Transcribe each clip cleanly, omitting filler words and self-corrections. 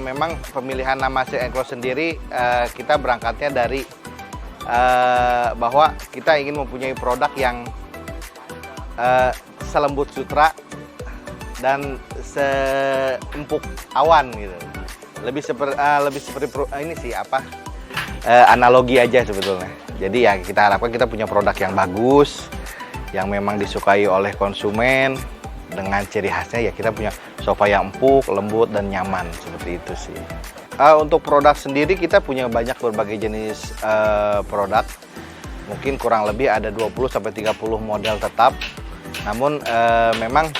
memang pemilihan nama Silk & Cloth sendiri kita berangkatnya dari bahwa kita ingin mempunyai produk yang selembut sutra dan seempuk awan gitu. Lebih seperti ini sih analogi aja sebetulnya. Jadi ya kita harapkan kita punya produk yang bagus, yang memang disukai oleh konsumen, dengan ciri khasnya ya kita punya sofa yang empuk, lembut dan nyaman, seperti itu sih. Untuk produk sendiri kita punya banyak berbagai jenis produk. Mungkin kurang lebih ada 20-30 model tetap. Namun memang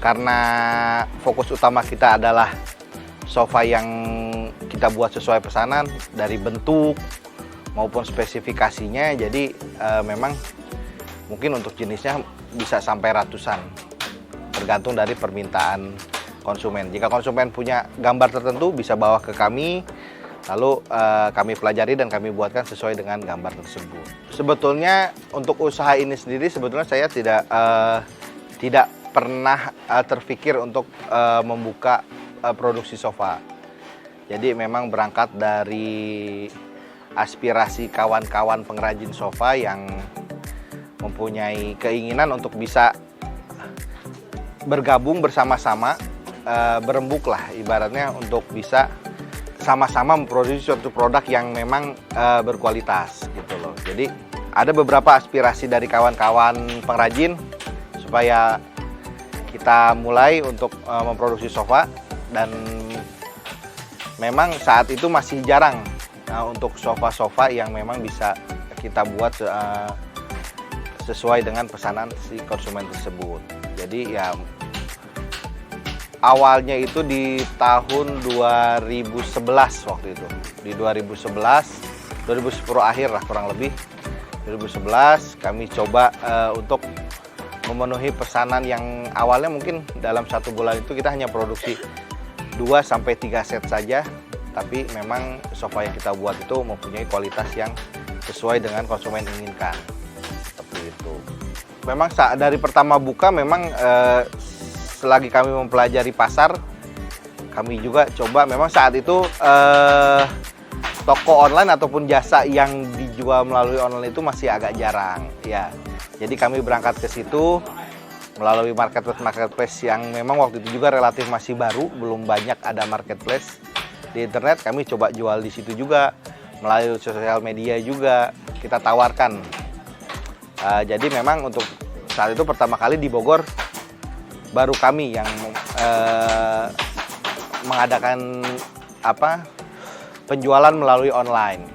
karena fokus utama kita adalah sofa yang kita buat sesuai pesanan dari bentuk maupun spesifikasinya, jadi memang mungkin untuk jenisnya bisa sampai ratusan, tergantung dari permintaan konsumen. Jika konsumen punya gambar tertentu bisa bawa ke kami, lalu kami pelajari dan kami buatkan sesuai dengan gambar tersebut. Sebetulnya untuk usaha ini sendiri sebetulnya saya tidak pernah terpikir untuk membuka produksi sofa. Jadi memang berangkat dari aspirasi kawan-kawan pengrajin sofa yang mempunyai keinginan untuk bisa bergabung bersama-sama, berembuk lah ibaratnya, untuk bisa sama-sama memproduksi suatu produk yang memang berkualitas gitu loh. Jadi ada beberapa aspirasi dari kawan-kawan pengrajin supaya kita mulai untuk memproduksi sofa, dan memang saat itu masih jarang untuk sofa-sofa yang memang bisa kita buat sesuai dengan pesanan si konsumen tersebut. Jadi ya awalnya itu di tahun 2011 waktu itu. Di 2010 akhir lah kurang lebih. 2011 kami coba untuk memenuhi pesanan yang awalnya mungkin dalam 1 bulan itu kita hanya produksi 2-3 set saja, tapi memang sofa yang kita buat itu mempunyai kualitas yang sesuai dengan konsumen inginkan. Seperti itu. Memang dari pertama buka memang selagi kami mempelajari pasar, kami juga coba, memang saat itu toko online ataupun jasa yang dijual melalui online itu masih agak jarang ya. Jadi kami berangkat ke situ melalui marketplace yang memang waktu itu juga relatif masih baru, belum banyak ada marketplace di internet. Kami coba jual di situ juga, melalui sosial media juga kita tawarkan. Jadi memang untuk saat itu pertama kali di Bogor baru kami yang mengadakan penjualan melalui online.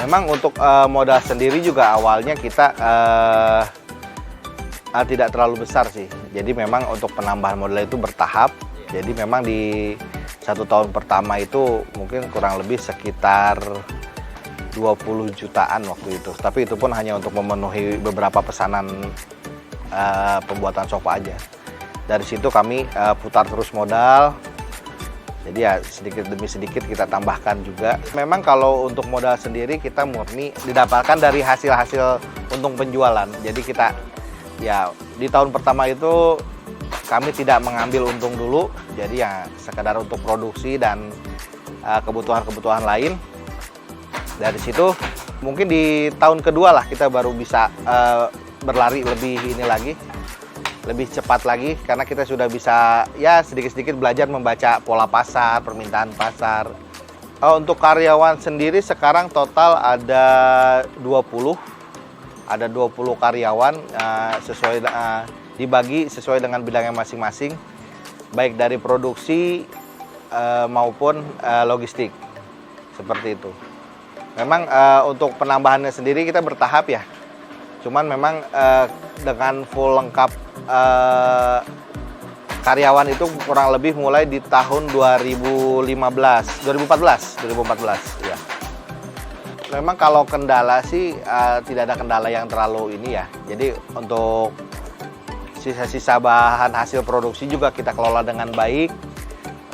Memang untuk modal sendiri juga awalnya kita tidak terlalu besar sih. Jadi memang untuk penambahan modal itu bertahap. Jadi memang di 1 tahun pertama itu mungkin kurang lebih sekitar 20 jutaan waktu itu. Tapi itu pun hanya untuk memenuhi beberapa pesanan pembuatan sofa aja. Dari situ kami putar terus modal. Jadi ya sedikit demi sedikit kita tambahkan juga. Memang kalau untuk modal sendiri kita murni didapatkan dari hasil-hasil untung penjualan. Jadi kita ya di tahun pertama itu kami tidak mengambil untung dulu. Jadi ya sekedar untuk produksi dan kebutuhan-kebutuhan lain. Dari situ mungkin di tahun kedua lah kita baru bisa berlari lebih ini lagi, lebih cepat lagi, karena kita sudah bisa ya sedikit-sedikit belajar membaca pola pasar, permintaan pasar. Untuk karyawan sendiri sekarang total ada 20 karyawan, dibagi sesuai dengan bidangnya masing-masing, baik dari produksi maupun logistik, seperti itu. Memang untuk penambahannya sendiri kita bertahap ya, cuman memang dengan full lengkap karyawan itu kurang lebih mulai di tahun 2014 ya. Memang kalau kendala sih tidak ada kendala yang terlalu ini ya. Jadi untuk sisa-sisa bahan hasil produksi juga kita kelola dengan baik.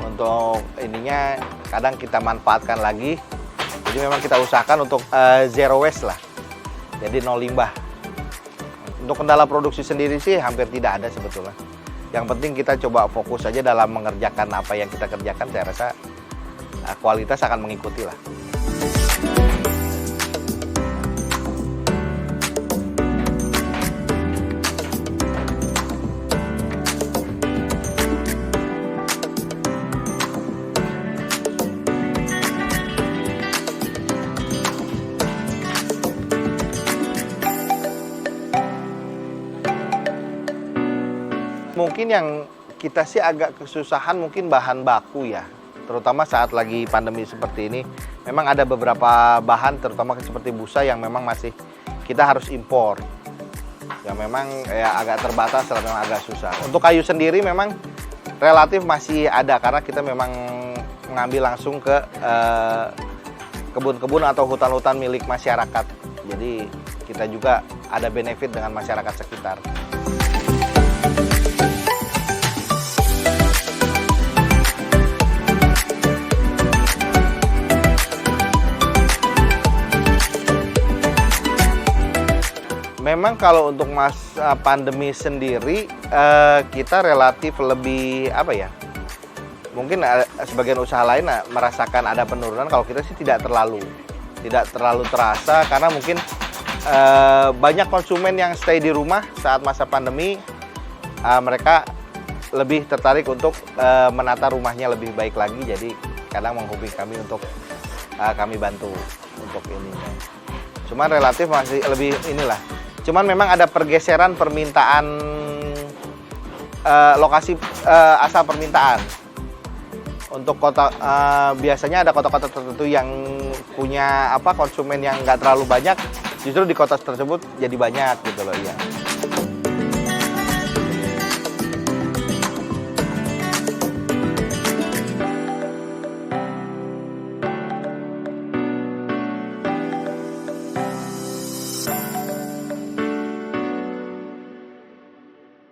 Untuk ininya kadang kita manfaatkan lagi. Jadi memang kita usahakan untuk zero waste lah, jadi nol limbah. Untuk kendala produksi sendiri sih hampir tidak ada sebetulnya. Yang penting kita coba fokus saja dalam mengerjakan apa yang kita kerjakan, saya rasa kualitas akan mengikuti lah. Mungkin yang kita sih agak kesusahan mungkin bahan baku ya, terutama saat lagi pandemi seperti ini. Memang ada beberapa bahan, terutama seperti busa yang memang masih kita harus impor. Yang memang ya agak terbatas, memang agak susah. Untuk kayu sendiri memang relatif masih ada karena kita memang mengambil langsung ke kebun-kebun atau hutan-hutan milik masyarakat. Jadi kita juga ada benefit dengan masyarakat sekitar. Memang kalau untuk masa pandemi sendiri kita relatif lebih apa ya? Mungkin sebagian usaha lain merasakan ada penurunan. Kalau kita sih tidak terlalu terasa karena mungkin banyak konsumen yang stay di rumah saat masa pandemi, mereka lebih tertarik untuk menata rumahnya lebih baik lagi. Jadi kadang menghubungi kami untuk kami bantu untuk ini. Cuman relatif masih lebih inilah. Cuman memang ada pergeseran permintaan lokasi asal permintaan. Untuk kota biasanya ada kota-kota tertentu yang punya konsumen yang nggak terlalu banyak, justru di kota tersebut jadi banyak gitu loh ya.